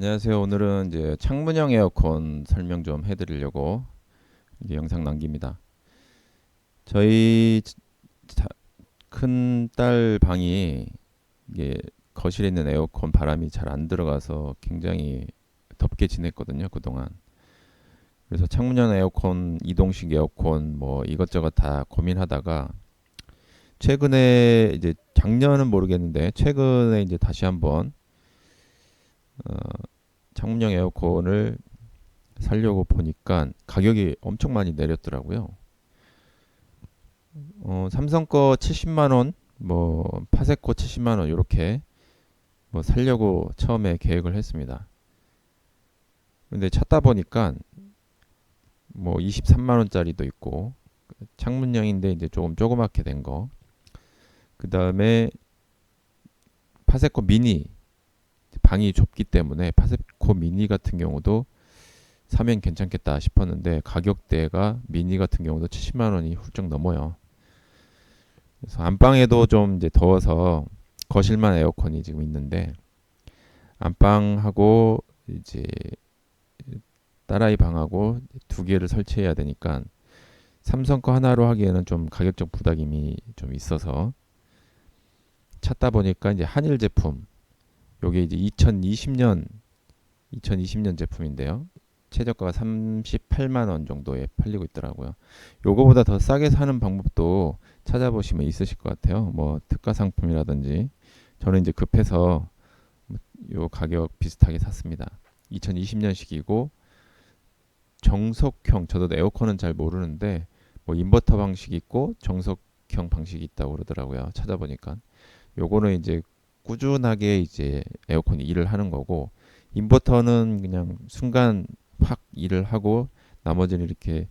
안녕하세요. 오늘은 이제 창문형 에어컨 설명 좀 해드리려고 이제 영상 남깁니다. 저희 큰 딸 방이 이게 거실에 있는 에어컨 바람이 잘 안 들어가서 굉장히 덥게 지냈거든요, 그동안. 그래서 창문형 에어컨, 이동식 에어컨 뭐 이것저것 다 고민하다가 최근에 이제 작년은 모르겠는데 최근에 이제 다시 한번 어, 창문형 에어컨을 살려고 보니까 가격이 엄청 많이 내렸더라고요. 삼성 거 70만 원, 뭐 파세코 70만 원 이렇게 뭐 살려고 처음에 계획을 했습니다. 근데 찾다 보니까 뭐 23만 원짜리도 있고 창문형인데 이제 조금 조그맣게 된 거. 그다음에 파세코 미니 방이 좁기 때문에 파세코 미니 같은 경우도 사면 괜찮겠다 싶었는데 가격대가 미니 같은 경우도 70만 원이 훌쩍 넘어요. 그래서 안방에도 좀 이제 더워서 거실만 에어컨이 지금 있는데 안방하고 이제 딸아이 방하고 두 개를 설치해야 되니까 삼성 거 하나로 하기에는 좀 가격적 부담이 좀 있어서 찾다 보니까 이제 한일 제품 요게 이제 2020년 제품인데요. 최저가가 38만 원 정도에 팔리고 있더라고요. 요거보다 더 싸게 사는 방법도 찾아보시면 있으실 것 같아요. 뭐 특가 상품이라든지 저는 이제 급해서 요 가격 비슷하게 샀습니다. 2020년식이고 정석형 저도 에어컨은 잘 모르는데 뭐 인버터 방식이 있고 정석형 방식이 있다고 그러더라고요. 찾아보니까 요거는 이제 꾸준하게 이제 에어컨이 일을 하는 거고 인버터는 그냥 순간 확 일을 하고 나머지는 이렇게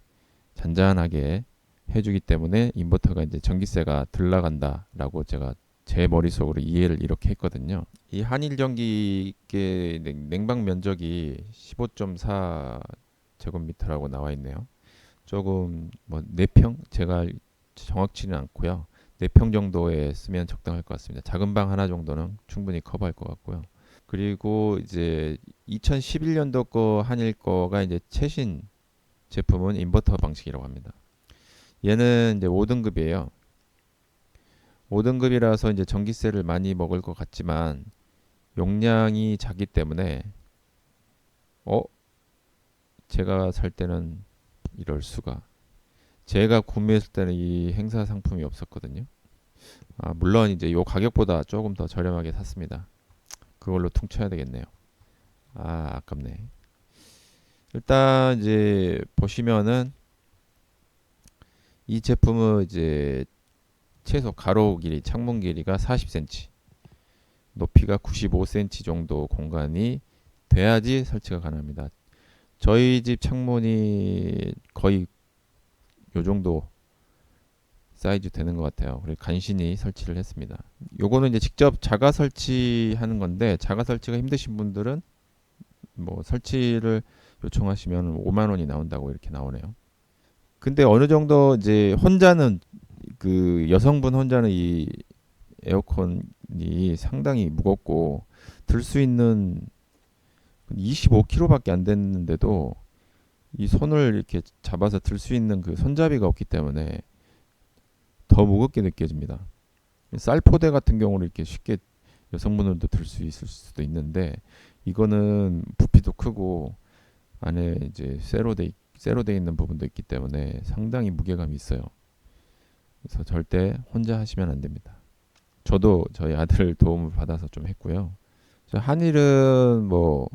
잔잔하게 해주기 때문에 인버터가 이제 전기세가 덜 나간다라고 제가 제 머릿속으로 이해를 이렇게 했거든요. 이 한일 전기계 냉방 면적이 15.4 제곱미터라고 나와 있네요. 조금 뭐 4평 제가 정확치는 않고요. 4평 정도에 쓰면 적당할 것 같습니다. 작은 방 하나 정도는 충분히 커버할 것 같고요. 그리고 이제 2011년도 거 한일 거가 이제 최신 제품은 인버터 방식이라고 합니다. 얘는 이제 5등급이에요. 5등급이라서 이제 전기세를 많이 먹을 것 같지만 용량이 작기 때문에 어 제가 살 때는 이럴 수가. 제가 구매했을 때는 이 행사 상품이 없었거든요. 물론 이제 요 가격보다 조금 더 저렴하게 샀습니다. 그걸로 퉁쳐야 되겠네요. 아깝네. 일단 이제 보시면은 이 제품은 이제 최소 가로 길이, 창문 길이가 40cm, 높이가 95cm 정도 공간이 돼야지 설치가 가능합니다. 저희 집 창문이 거의 요 정도 사이즈 되는 것 같아요. 그래서 간신히 설치를 했습니다. 요거는 이제 직접 자가 설치하는 건데 자가 설치가 힘드신 분들은 뭐 설치를 요청하시면 5만 원이 나온다고 이렇게 나오네요. 근데 어느 정도 이제 혼자는 그 여성분 혼자는 이 에어컨이 상당히 무겁고 들 수 있는 25kg밖에 안 됐는데도 이 손을 이렇게 잡아서 들 수 있는 그 손잡이가 없기 때문에 더 무겁게 느껴집니다. 쌀포대 같은 경우는 이렇게 쉽게 여성분들도 들 수 있을 수도 있는데 이거는 부피도 크고 안에 이제 쇠로 돼 있는 부분도 있기 때문에 상당히 무게감이 있어요. 그래서 절대 혼자 하시면 안 됩니다. 저도 저희 아들 도움을 받아서 좀 했고요. 한일은 뭐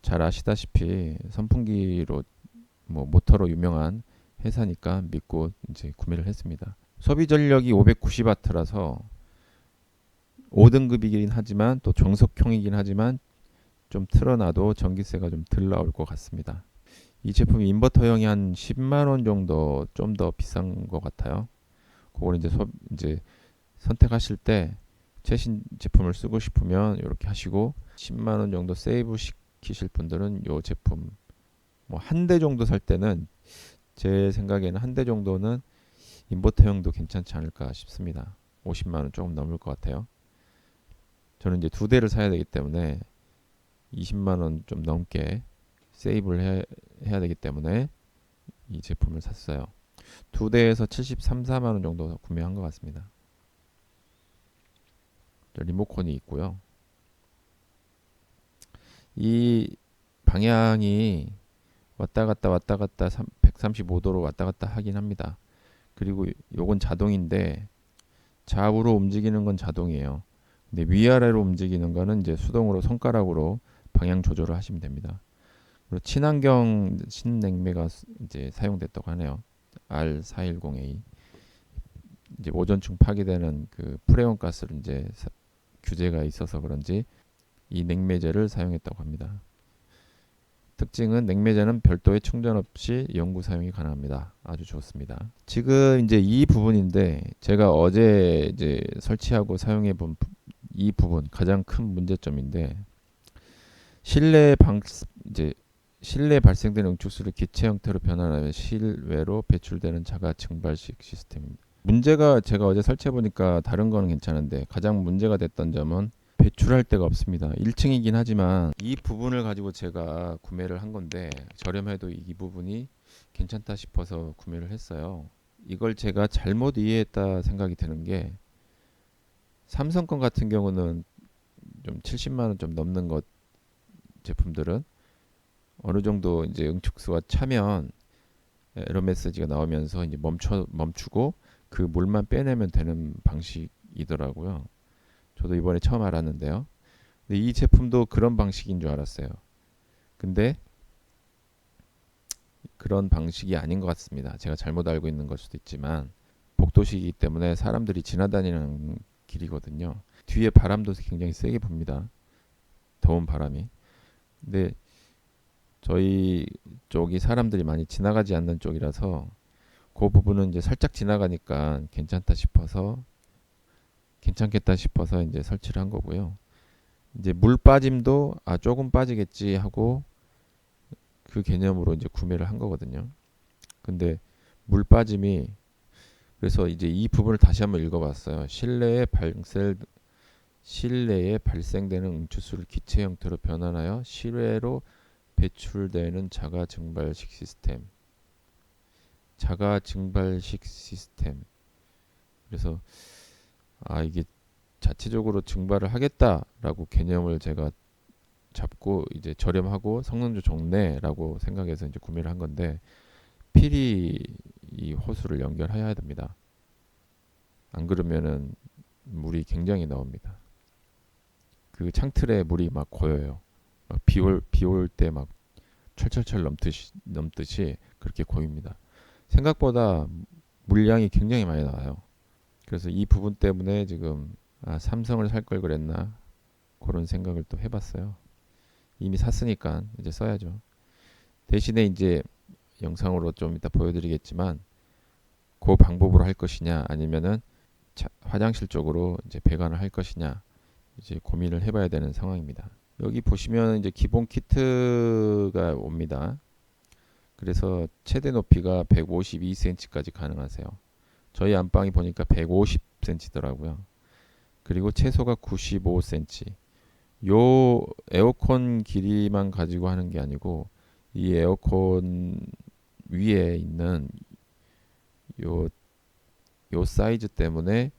잘 아시다시피 선풍기로 뭐 모터로 유명한 회사니까 믿고 이제 구매를 했습니다. 소비 전력이 590W라서 5등급이긴 하지만 또 정석형이긴 하지만 좀 틀어놔도 전기세가 좀 덜 나올 것 같습니다. 이 제품이 인버터형이 한 10만 원 정도 좀 더 비싼 것 같아요. 그걸 이제 선택하실 때 최신 제품을 쓰고 싶으면 이렇게 하시고 10만 원 정도 세이브 시키실 분들은 이 제품 뭐 한 대 정도 살 때는 제 생각에는 한 대 정도는 인버터형도 괜찮지 않을까 싶습니다. 50만 원 조금 넘을 것 같아요. 저는 이제 두 대를 사야 되기 때문에 20만 원 좀 넘게 세이브를 해야 되기 때문에 이 제품을 샀어요. 두 대에서 73, 4만 원 정도 구매한 것 같습니다. 리모컨이 있고요. 이 방향이 왔다 갔다 135도로 왔다 갔다 하긴 합니다. 그리고 요건 자동인데 좌우로 움직이는 건 자동이에요. 근데 위아래로 움직이는 거는 이제 수동으로 손가락으로 방향 조절을 하시면 됩니다. 그리고 친환경 신냉매가 이제 사용됐다고 하네요. R410A. 이제 오존층 파괴되는 그 프레온 가스를 이제 규제가 있어서 그런지 이 냉매제를 사용했다고 합니다. 특징은 냉매제는 별도의 충전 없이 영구 사용이 가능합니다. 아주 좋습니다. 지금 이제 이 부분인데 제가 어제 이제 설치하고 사용해 본 이 부분 가장 큰 문제점인데 실내 이제 실내에 발생되는 응축수를 기체 형태로 변환하여 실외로 배출되는 자가 증발식 시스템입니다. 문제가 제가 어제 설치해 보니까 다른 거는 괜찮은데 가장 문제가 됐던 점은 배출할 데가 없습니다. 1층이긴 하지만 이 부분을 가지고 제가 구매를 한 건데 저렴해도 이 부분이 괜찮다 싶어서 구매를 했어요. 이걸 제가 잘못 이해했다 생각이 드는 게 삼성 건 같은 경우는 좀 70만 원 좀 넘는 것 제품들은 어느 정도 이제 응축수가 차면 에러 메시지가 나오면서 이제 멈추고 그 물만 빼내면 되는 방식이더라고요. 저도 이번에 처음 알았는데요. 근데 이 제품도 그런 방식인 줄 알았어요. 근데 그런 방식이 아닌 것 같습니다. 제가 잘못 알고 있는 걸 수도 있지만 복도시이기 때문에 사람들이 지나다니는 길이거든요. 뒤에 바람도 굉장히 세게 붑니다. 더운 바람이. 근데 저희 쪽이 사람들이 많이 지나가지 않는 쪽이라서 그 부분은 이제 살짝 지나가니까 괜찮겠다 싶어서 이제 설치를 한 거고요. 이제 물 빠짐도 조금 빠지겠지 하고 그 개념으로 이제 구매를 한 거거든요. 근데 물 빠짐이 그래서 이제 이 부분을 다시 한번 읽어봤어요. 실내에 발생되는 응축수를 기체 형태로 변환하여 실외로 배출되는 자가 증발식 시스템. 자가 증발식 시스템. 그래서 이게 자체적으로 증발을 하겠다라고 개념을 제가 잡고 이제 저렴하고 성능도 좋네라고 생각해서 이제 구매를 한 건데 필히 이 호수를 연결해야 됩니다. 안 그러면은 물이 굉장히 나옵니다. 그 창틀에 물이 막 고여요. 막 비올 때 막 철철철 넘듯이 그렇게 고입니다. 생각보다 물량이 굉장히 많이 나와요. 그래서 이 부분 때문에 지금 삼성을 살 걸 그랬나 그런 생각을 또 해봤어요. 이미 샀으니까 이제 써야죠. 대신에 이제 영상으로 좀 이따 보여드리겠지만 그 방법으로 할 것이냐 아니면은 화장실 쪽으로 이제 배관을 할 것이냐 이제 고민을 해봐야 되는 상황입니다. 여기 보시면 이제 기본 키트가 옵니다. 그래서 최대 높이가 152cm까지 가능하세요. 저희 안방이 보니까 150cm더라고요. 그리고 최소가 95cm. 요 에어컨 길이만 가지고 하는 게 아니고 이 에어컨 위에 있는 요 사이즈 때문에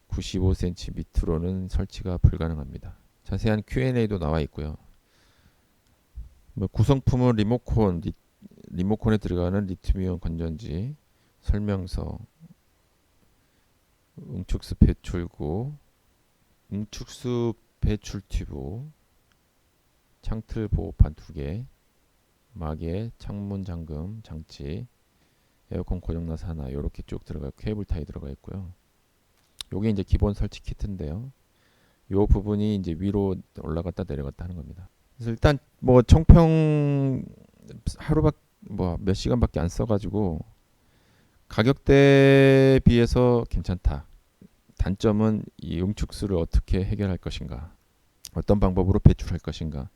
95cm 밑으로는 설치가 불가능합니다. 자세한 Q&A도 나와 있고요. 구성품은 리모컨에 들어가는 리튬이온 건전지, 설명서, 응축수 배출구, 응축수 배출 튜브, 창틀 보호판 2개, 마개, 창문 잠금 장치, 에어컨 고정나사 하나 이렇게 쭉 들어가 케이블 타이 들어가 있고요. 요게 이제 기본 설치 키트인데요. 요 부분이 이제 위로 올라갔다 내려갔다 하는 겁니다. 그래서 일단 뭐 총평 몇 시간밖에 안 써가지고 가격대에 비해서 괜찮다. 단점은 이 응축수를 어떻게 해결할 것인가, 어떤 방법으로 배출할 것인가.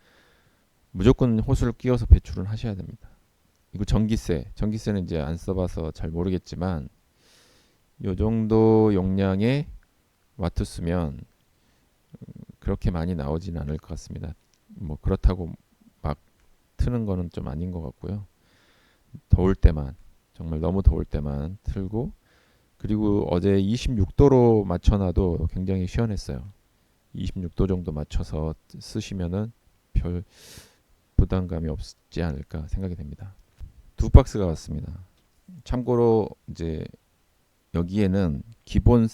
무조건 호스를 끼워서 배출은 하셔야 됩니다. 이거 전기세는 이제 안 써봐서 잘 모르겠지만 요 정도 용량의 와트 쓰면 그렇게 많이 나오진 않을 것 같습니다. 뭐 그렇다고 막 트는 거는 좀 아닌 것 같고요. 더울 때만, 정말 너무 더울 때만 틀고, 그리고 어제 26도로 맞춰놔도 굉장히 시원했어요. 26도 정도 맞춰서 쓰시면은 별 부담감이 없지 않을까 생각이 됩니다. 두 박스가 왔습니다. 참고로 이제 여기에는 기본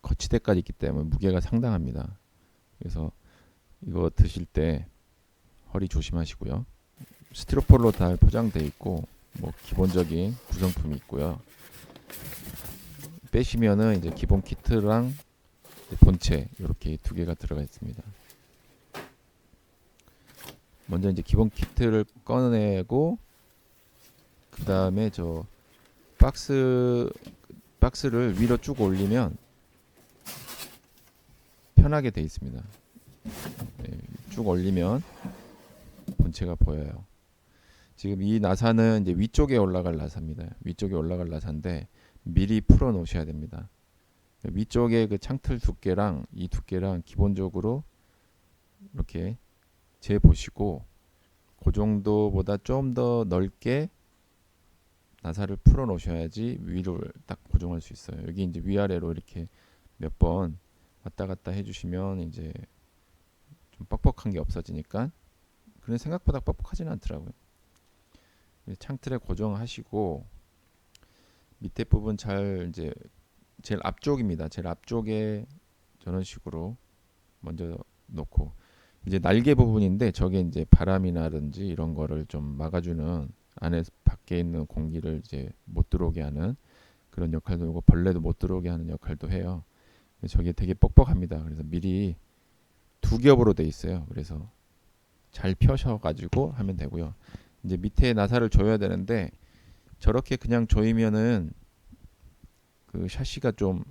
거치대까지 있기 때문에 무게가 상당합니다. 그래서 이거 드실 때 허리 조심하시고요. 스티로폴로 잘 포장돼 있고 뭐 기본적인 구성품이 있고요. 빼시면은 이제 기본 키트랑 본체 이렇게 두 개가 들어가 있습니다. 먼저 이제 기본 키트를 꺼내고 그 다음에 저 박스를 위로 쭉 올리면 편하게 돼 있습니다. 네, 쭉 올리면 본체가 보여요. 지금 이 나사는 이제 위쪽에 올라갈 나사입니다. 위쪽에 올라갈 나사인데 미리 풀어 놓으셔야 됩니다. 위쪽에 그 창틀 두께랑 이 두께랑 기본적으로 이렇게 재 보시고 그 정도보다 좀 더 넓게 나사를 풀어 놓으셔야지 위로 딱 고정할 수 있어요. 여기 이제 위아래로 이렇게 몇 번 왔다 갔다 해주시면 이제 좀 뻑뻑한 게 없어지니까, 그런 생각보다 뻑뻑하지는 않더라고요. 창틀에 고정하시고 밑에 부분 잘 이제 제일 앞쪽입니다. 제일 앞쪽에 저런 식으로 먼저 놓고, 이제 날개 부분인데 저게 이제 바람이나든지 이런 거를 좀 막아주는, 안에 밖에 있는 공기를 이제 못 들어오게 하는 그런 역할도 하고 벌레도 못 들어오게 하는 역할도 해요. 저게 되게 뻑뻑합니다. 그래서 미리 두 겹으로 돼 있어요. 그래서 잘 펴셔가지고 하면 되고요. 이제 밑에 나사를 조여야 되는데 저렇게 그냥 조이면은 그 샤시가 좀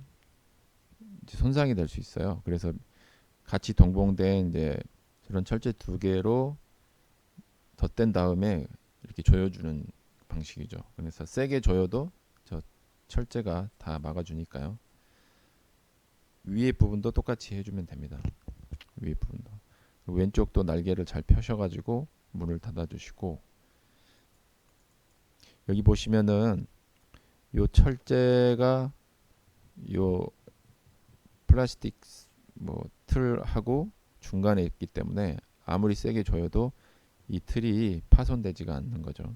손상이 될 수 있어요. 그래서 같이 동봉된 이제 저런 철제 두 개로 덧댄 다음에 이렇게 조여주는 방식이죠. 그래서 세게 조여도 저 철제가 다 막아주니까요. 위에 부분도 똑같이 해주면 됩니다. 위에 부분도. 왼쪽도 날개를 잘 펴셔가지고 문을 닫아주시고, 여기 보시면은 요 철제가 요 플라스틱 뭐 틀하고 중간에 있기 때문에 아무리 세게 조여도 이 틀이 파손되지가 않는 거죠.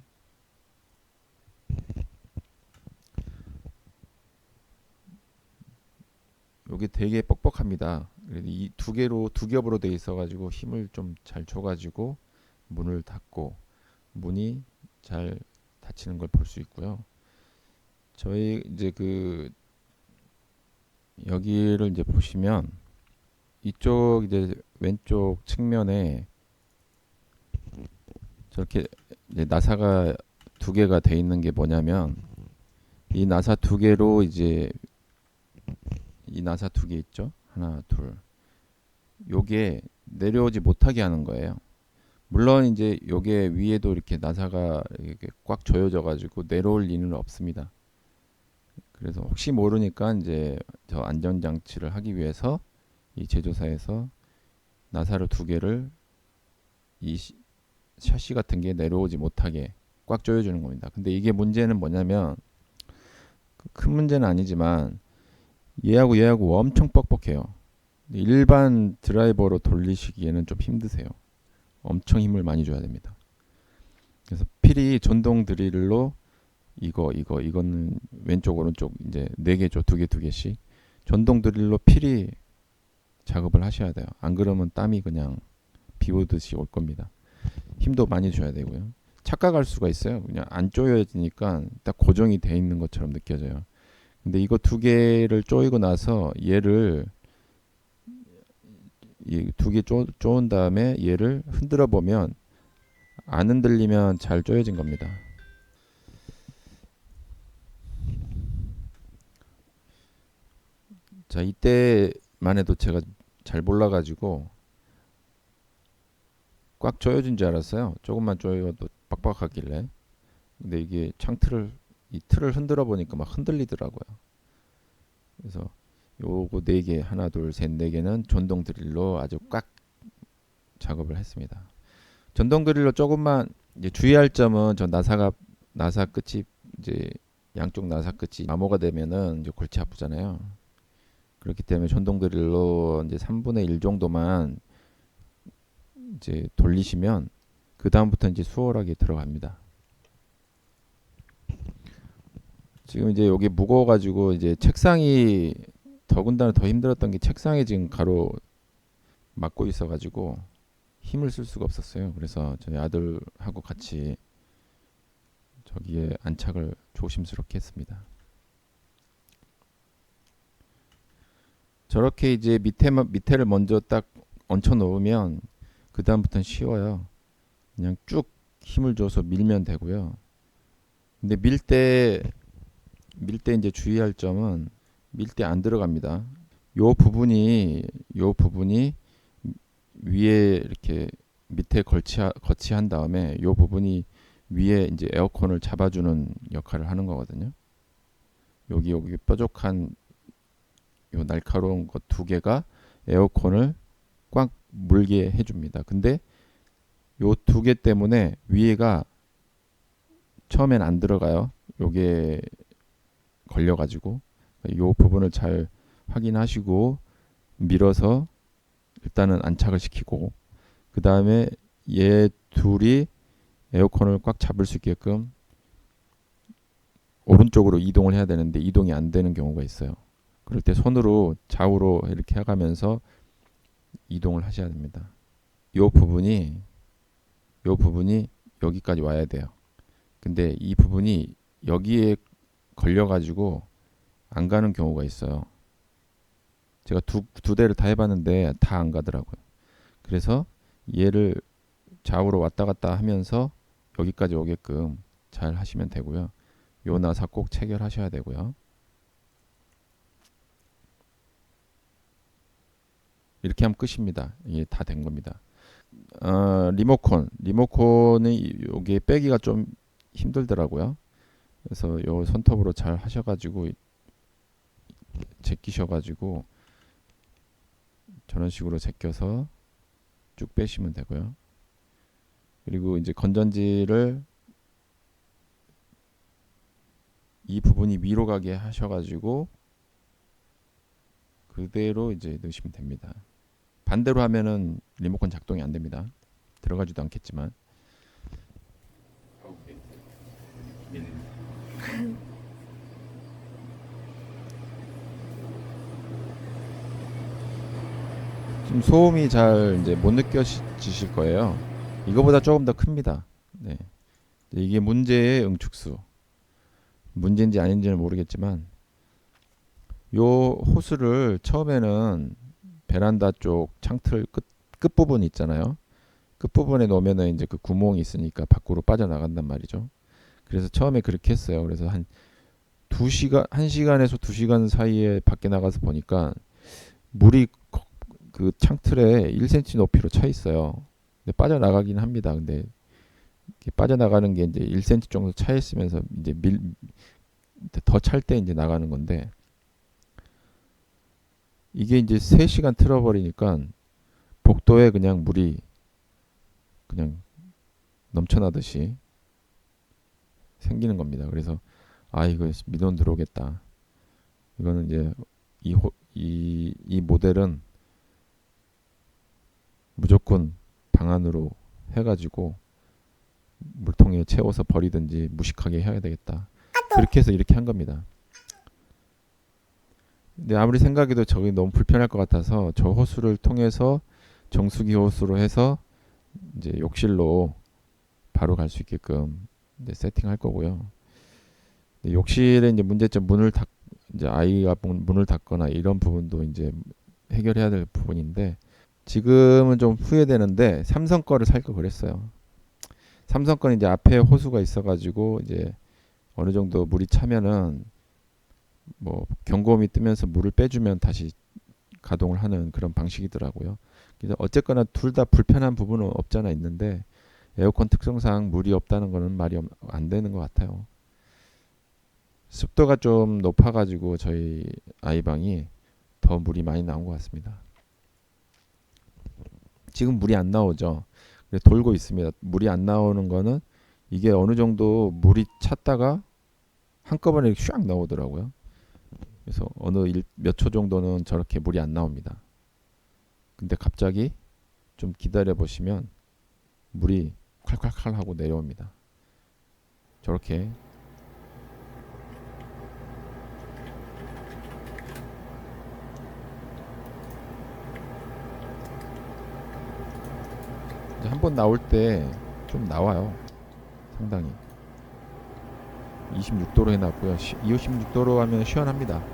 요게 되게 뻑뻑합니다. 이 두 개로 두 겹으로 돼 있어가지고 힘을 좀 잘 줘가지고 문을 닫고 문이 잘 닫히는 걸 볼 수 있고요. 저희 이제 그 여기를 이제 보시면 이쪽 이제 왼쪽 측면에 저렇게 이제 나사가 두 개가 돼 있는 게 뭐냐면, 이 나사 두 개로 이제 이 나사 두 개 있죠. 하나, 둘. 요게 내려오지 못하게 하는 거예요. 물론 이제 요게 위에도 이렇게 나사가 이렇게 꽉 조여져 가지고 내려올 리는 없습니다. 그래서 혹시 모르니까 이제 저 안전 장치를 하기 위해서 이 제조사에서 나사를 두 개를 이 샤시 같은 게 내려오지 못하게 꽉 조여주는 겁니다. 근데 이게 문제는 뭐냐면, 큰 문제는 아니지만 얘하고 엄청 뻑뻑해요. 일반 드라이버로 돌리시기에는 좀 힘드세요. 엄청 힘을 많이 줘야 됩니다. 그래서 필히 전동 드릴로 이거는 왼쪽 오른쪽 이제 네 개죠. 두 개씩 전동 드릴로 필히 작업을 하셔야 돼요. 안 그러면 땀이 그냥 비 오듯이 올 겁니다. 힘도 많이 줘야 되고요. 착각할 수가 있어요. 그냥 안 조여지니까 딱 고정이 돼 있는 것처럼 느껴져요. 근데 이거 두 개를 조이고 나서 얘를 이 두 개 조은 다음에 얘를 흔들어 보면 안 흔들리면 잘 조여진 겁니다. 자, 이때만 해도 제가 잘 몰라가지고 꽉 조여진 줄 알았어요. 조금만 조여도 빡빡하길래. 근데 이게 이 틀을 흔들어 보니까 막 흔들리더라고요. 그래서 요거 네 개, 하나, 둘, 셋, 네 개는 전동 드릴로 아주 꽉 작업을 했습니다. 전동 드릴로 조금만 이제 주의할 점은 저 나사 끝이 이제 양쪽 나사 끝이 마모가 되면은 이제 골치 아프잖아요. 그렇기 때문에 전동 드릴로 이제 3분의 1 정도만 이제 돌리시면 그 다음부터 이제 수월하게 들어갑니다. 지금 이제 여기 무거워가지고 이제 책상이 더군다나 더 힘들었던 게 책상에 지금 가로 막고 있어가지고 힘을 쓸 수가 없었어요. 그래서 저희 아들하고 같이 저기에 안착을 조심스럽게 했습니다. 저렇게 이제 밑에를 먼저 딱 얹혀 놓으면 그 다음부터는 쉬워요. 그냥 쭉 힘을 줘서 밀면 되고요. 근데 밀 때 이제 주의할 점은 밀 때 안 들어갑니다. 요 부분이 위에 이렇게 밑에 거치한 다음에 요 부분이 위에 이제 에어컨을 잡아주는 역할을 하는 거거든요. 여기 뾰족한 요 날카로운 것 두 개가 에어컨을 꽉 물게 해줍니다. 근데 요 두 개 때문에 위에가 처음엔 안 들어가요. 요게 걸려가지고 요 부분을 잘 확인하시고 밀어서 일단은 안착을 시키고 그 다음에 얘 둘이 에어컨을 꽉 잡을 수 있게끔 오른쪽으로 이동을 해야 되는데 이동이 안 되는 경우가 있어요. 그럴 때 손으로 좌우로 이렇게 해가면서 이동을 하셔야 됩니다. 요 부분이 여기까지 와야 돼요. 근데 이 부분이 여기에 걸려가지고 안 가는 경우가 있어요. 제가 두 대를 다 해봤는데 다 안 가더라고요. 그래서 얘를 좌우로 왔다 갔다 하면서 여기까지 오게끔 잘 하시면 되고요. 요 나사 꼭 체결하셔야 되고요. 이렇게 하면 끝입니다. 이게 다 된 겁니다. 리모컨이 여기 빼기가 좀 힘들더라고요. 그래서 요 손톱으로 잘 하셔가지고 제끼셔가지고 저런 식으로 제껴서 쭉 빼시면 되고요. 그리고 이제 건전지를 이 부분이 위로 가게 하셔가지고 그대로 이제 넣으시면 됩니다. 반대로 하면은 리모컨 작동이 안 됩니다. 들어가지도 않겠지만. 지금 소음이 잘 이제 못 느껴지실 거예요. 이거보다 조금 더 큽니다. 네. 이게 문제의 응축수. 문제인지 아닌지는 모르겠지만 요 호스를 처음에는 베란다 쪽 창틀 끝부분 있잖아요. 끝부분에 놓으면은 이제 그 구멍이 있으니까 밖으로 빠져나간단 말이죠. 그래서 처음에 그렇게 했어요. 그래서 한 1시간에서 2시간 사이에 밖에 나가서 보니까 물이 그 창틀에 1cm 높이로 차 있어요. 근데 빠져나가긴 합니다. 근데 빠져나가는 게 이제 1cm 정도 차 있으면서 이제 더 찰 때 이제 나가는 건데 이게 이제 3시간 틀어버리니까 복도에 그냥 물이 그냥 넘쳐나듯이 생기는 겁니다. 그래서 이거 민원 들어오겠다. 이거는 이제 이 모델은 무조건 방안으로 해가지고 물통에 채워서 버리든지 무식하게 해야 되겠다. 그렇게 해서 이렇게 한 겁니다. 근데 아무리 생각해도 저게 너무 불편할 것 같아서 저 호수를 통해서 정수기 호수로 해서 이제 욕실로 바로 갈 수 있게끔 이제 세팅할 거고요. 욕실에 이제 문제점 이제 아이가 문을 닫거나 이런 부분도 이제 해결해야 될 부분인데 지금은 좀 후회되는데 삼성 거를 살 걸 그랬어요. 삼성 거는 이제 앞에 호수가 있어가지고 이제 어느 정도 물이 차면은 뭐 경고음이 뜨면서 물을 빼주면 다시 가동을 하는 그런 방식이더라고요. 그래서 어쨌거나 둘 다 불편한 부분은 없잖아 있는데 에어컨 특성상 물이 없다는 거는 말이 안 되는 것 같아요. 습도가 좀 높아가지고 저희 아이방이 더 물이 많이 나온 것 같습니다. 지금 물이 안 나오죠. 돌고 있습니다. 물이 안 나오는 거는 이게 어느 정도 물이 찼다가 한꺼번에 샥 나오더라고요. 그래서 어느 몇 초 정도는 저렇게 물이 안 나옵니다. 근데 갑자기 좀 기다려 보시면 물이 콸콸콸 하고 내려옵니다. 저렇게 한번 나올 때 좀 나와요. 상당히 26도로 해놨고요. 26도로 하면 시원합니다.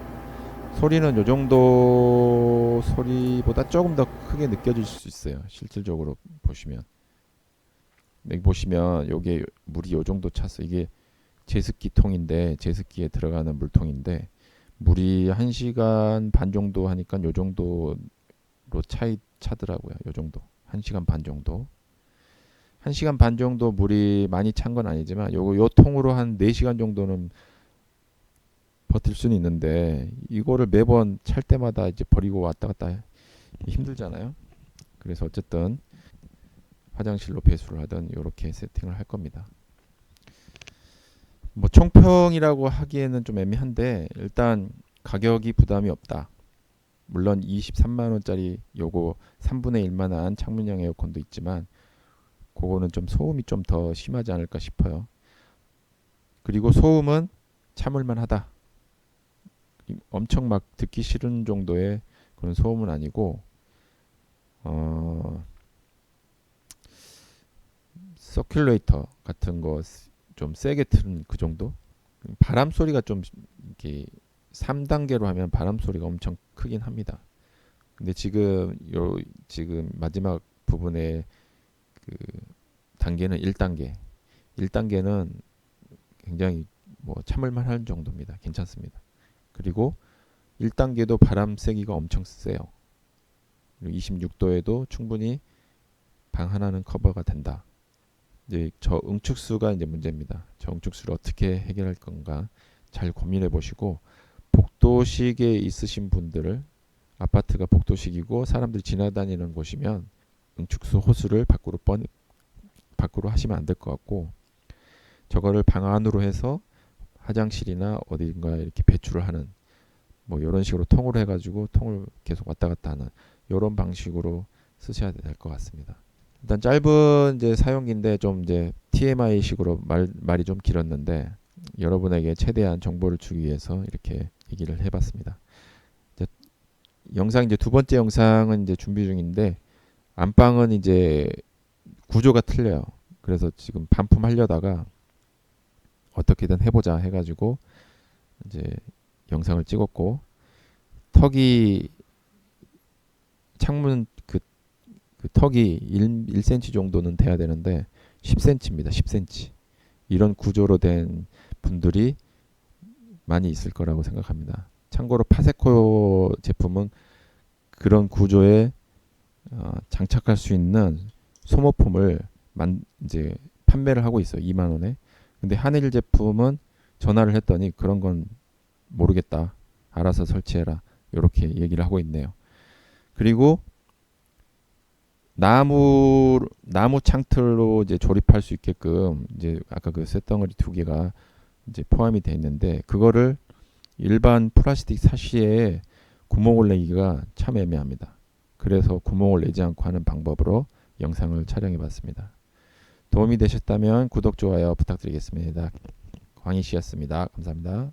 소리는 요 정도 소리보다 조금 더 크게 느껴질 수 있어요. 실질적으로 보시면 여기 보시면 요게 물이 요 정도 찼어. 이게 제습기 통인데 제습기에 들어가는 물통인데 물이 1시간 반 정도 하니까 요 정도로 차더라고요. 요 정도 1시간 반 정도 1시간 반 정도 물이 많이 찬 건 아니지만 요 통으로 한 4시간 정도는 버틸 수는 있는데 이거를 매번 찰 때마다 이제 버리고 왔다 갔다 힘들잖아요. 그래서 어쨌든 화장실로 배수를 하든 이렇게 세팅을 할 겁니다. 뭐 총평이라고 하기에는 좀 애매한데 일단 가격이 부담이 없다. 물론 23만 원짜리 요거 3분의 1만한 창문형 에어컨도 있지만 그거는 좀 소음이 좀 더 심하지 않을까 싶어요. 그리고 소음은 참을만 하다. 엄청 막 듣기 싫은 정도의 그런 소음은 아니고 서큘레이터 같은 거 좀 세게 틀은 그 정도. 바람 소리가 좀 이렇게 3단계로 하면 바람 소리가 엄청 크긴 합니다. 근데 지금 마지막 부분에 그 단계는 1단계. 1단계는 굉장히 뭐 참을만 할 정도입니다. 괜찮습니다. 그리고 1단계도 바람 세기가 엄청 세요. 26도에도 충분히 방 하나는 커버가 된다. 이제 저 응축수가 이제 문제입니다. 저 응축수를 어떻게 해결할 건가 잘 고민해 보시고 복도식에 있으신 분들을 아파트가 복도식이고 사람들이 지나다니는 곳이면 응축수 호수를 밖으로 하시면 안 될 것 같고 저거를 방 안으로 해서 화장실이나 어딘가 이렇게 배출을 하는 뭐 이런 식으로 통으로 해가지고 통을 계속 왔다 갔다 하는 이런 방식으로 쓰셔야 될 것 같습니다. 일단 짧은 이제 사용기인데 좀 이제 TMI 식으로 말이 좀 길었는데 여러분에게 최대한 정보를 주기 위해서 이렇게 얘기를 해봤습니다. 이제 이제 두 번째 영상은 이제 준비 중인데 안방은 이제 구조가 틀려요. 그래서 지금 반품하려다가 어떻게든 해보자 해가지고 이제 영상을 찍었고 턱이 창문 그 턱이 1cm 정도는 돼야 되는데 10cm입니다. 10cm. 이런 구조로 된 분들이 많이 있을 거라고 생각합니다. 참고로 파세코 제품은 그런 구조에 장착할 수 있는 소모품을 이제 판매를 하고 있어요. 2만 원에. 근데 한일 제품은 전화를 했더니 그런 건 모르겠다. 알아서 설치해라. 이렇게 얘기를 하고 있네요. 그리고 나무 창틀로 이제 조립할 수 있게끔 이제 아까 그 쇳덩어리 2개가 이제 포함이 되어 있는데 그거를 일반 플라스틱 사시에 구멍을 내기가 참 애매합니다. 그래서 구멍을 내지 않고 하는 방법으로 영상을 촬영해 봤습니다. 도움이 되셨다면 구독, 좋아요 부탁드리겠습니다. 광희 씨였습니다. 감사합니다.